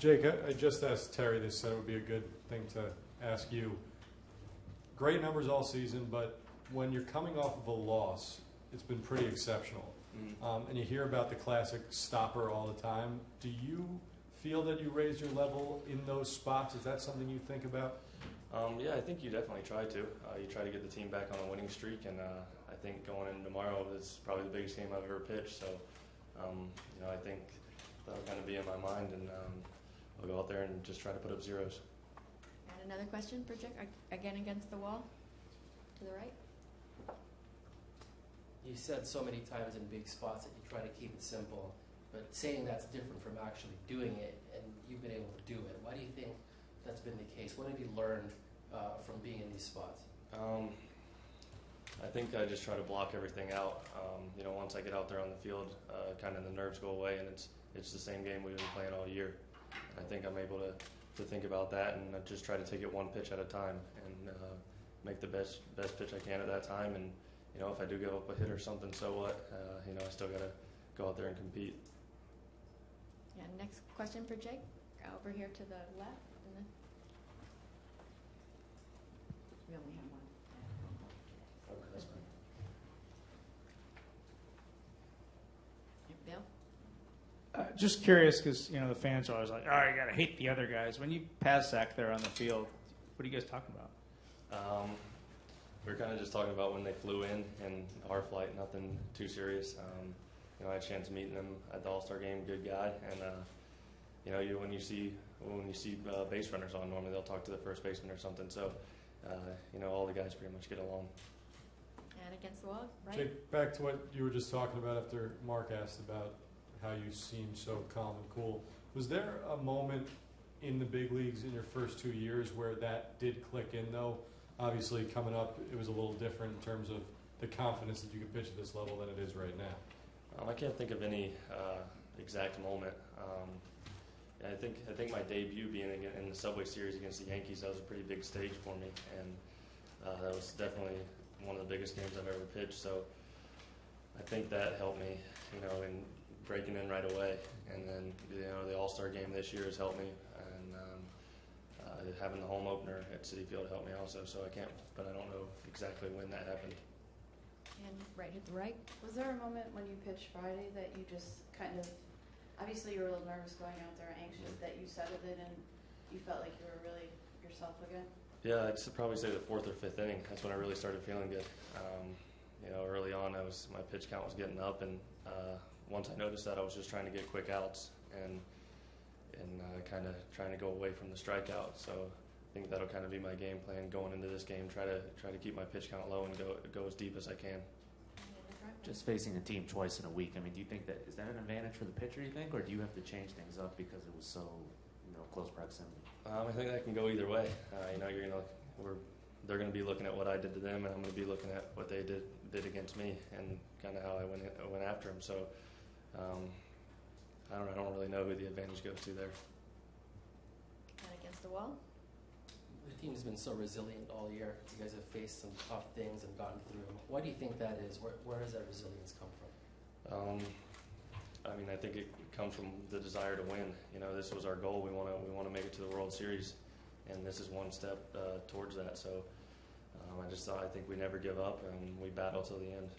Jake, I just asked Terry this, so it would be a good thing to ask you. Great numbers all season, but when you're coming off of a loss, it's been pretty exceptional. And you hear about the classic stopper all the time. Do you feel that you raised your level in those spots? Is that something you think about? Yeah, I think you definitely try to. You try to get the team back on a winning streak, and I think going into tomorrow is probably the biggest game I've ever pitched. So, I think that'll kind of be in my mind, and I'll go out there and just try to put up zeros. And another question for Jake, again against the wall, to the right. You said so many times in big spots that you try to keep it simple, but saying that's different from actually doing it, and you've been able to do it. Why do you think that's been the case? What have you learned from being in these spots? I think I just try to block everything out. Once I get out there on the field, kind of the nerves go away, and it's the same game we've been playing all year. And I think I'm able to think about that and just try to take it one pitch at a time and make the best pitch I can at that time. And if I do give up a hit or something, so what? I still got to go out there and compete. Yeah. Next question for Jake, over here to the left. We only have one. Bill? Just curious, because the fans are always like, "Oh, you gotta hate the other guys." When you pass Zach there on the field, what are you guys talking about? We were kind of just talking about when they flew in and our flight, nothing too serious. I had a chance meeting them at the All-Star game, good guy, and when you see base runners on, normally they'll talk to the first baseman or something. So, all the guys pretty much get along. And against the wall, right? Jake, back to what you were just talking about after Mark asked about how you seemed so calm and cool. Was there a moment in the big leagues in your first 2 years where that did click in, though? Obviously, coming up, it was a little different in terms of the confidence that you could pitch at this level than it is right now. I can't think of any exact moment. I think my debut being in the Subway Series against the Yankees, that was a pretty big stage for me, and that was definitely one of the biggest games I've ever pitched. So I think that helped me, in breaking in right away. And then the All-Star game this year has helped me, and having the home opener at Citi Field helped me also. So I don't know exactly when that happened. And right at the right. Was there a moment when you pitched Friday that you just kind of, obviously you were a little nervous going out there, anxious, that you settled it and you felt like you were really yourself again? Yeah, I'd probably say the fourth or fifth inning. That's when I really started feeling good. Early on, my pitch count was getting up, and once I noticed that, I was just trying to get quick outs and kind of trying to go away from the strikeout. So I think that'll kind of be my game plan going into this game. Try to keep my pitch count low and go as deep as I can. Just facing a team twice in a week. Do you think is that an advantage for the pitcher? You think, or do you have to change things up because it was so close proximity? I think that can go either way. They're going to be looking at what I did to them, and I'm going to be looking at what they did against me, and kind of how I went after them. So I don't really know who the advantage goes to there. And against the wall. The team's been so resilient all year. You guys have faced some tough things and gotten through them. Why do you think that is? Where does that resilience come from? I think it comes from the desire to win. This was our goal. We want to make it to the World Series, and this is one step towards that. So I think we never give up, and we battle till the end.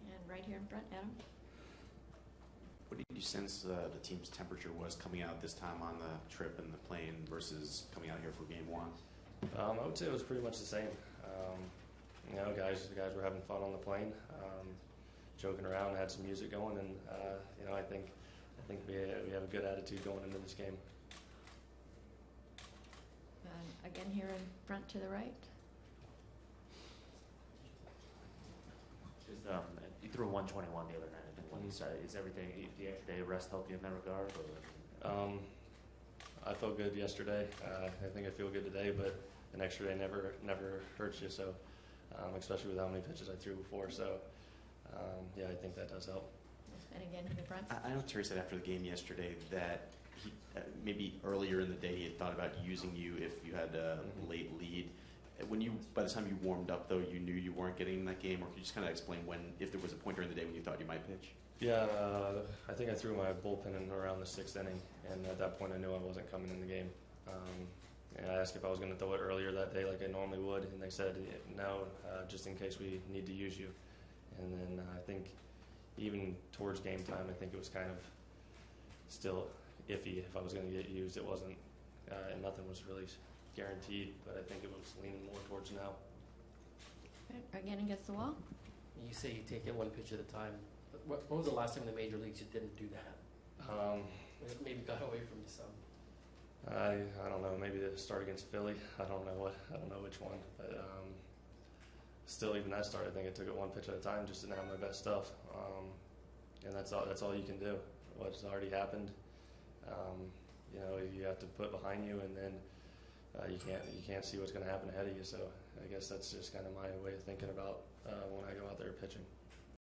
And right here in front, Adam. What did you sense the team's temperature was coming out this time on the trip and the plane versus coming out here for Game 1? I would say it was pretty much the same. Guys were having fun on the plane, joking around, had some music going, and I think we have a good attitude going into this game. Again, here in front to the right. You threw a 121 the other night. Is everything, the extra day of rest help you in that regard? Or? I felt good yesterday. I think I feel good today, but an extra day never hurts you. So, especially with how many pitches I threw before. So, I think that does help. And again, in front. I know Terry said after the game yesterday that he, maybe earlier in the day he had thought about using you if you had a late lead. By the time you warmed up, though, you knew you weren't getting that game, or could you just kind of explain if there was a point during the day when you thought you might pitch? Yeah, I think I threw my bullpen in around the 6th inning, and at that point I knew I wasn't coming in the game. And I asked if I was going to throw it earlier that day like I normally would, and they said no, just in case we need to use you. And then I think even towards game time, I think it was kind of still iffy if I was going to get used. It wasn't, and nothing was really guaranteed, but I think it was leaning more towards now. Again against the wall? You say you take it one pitch at a time. What was the last time in the major leagues you didn't do that? Maybe got away from you some. I don't know. Maybe the start against Philly. I don't know which one, but still, even that start, I think I took it one pitch at a time. Just didn't have my best stuff, and that's all you can do. What's already happened, you have to put behind you, and then you can't see what's going to happen ahead of you. So I guess that's just kind of my way of thinking about when I go out there pitching.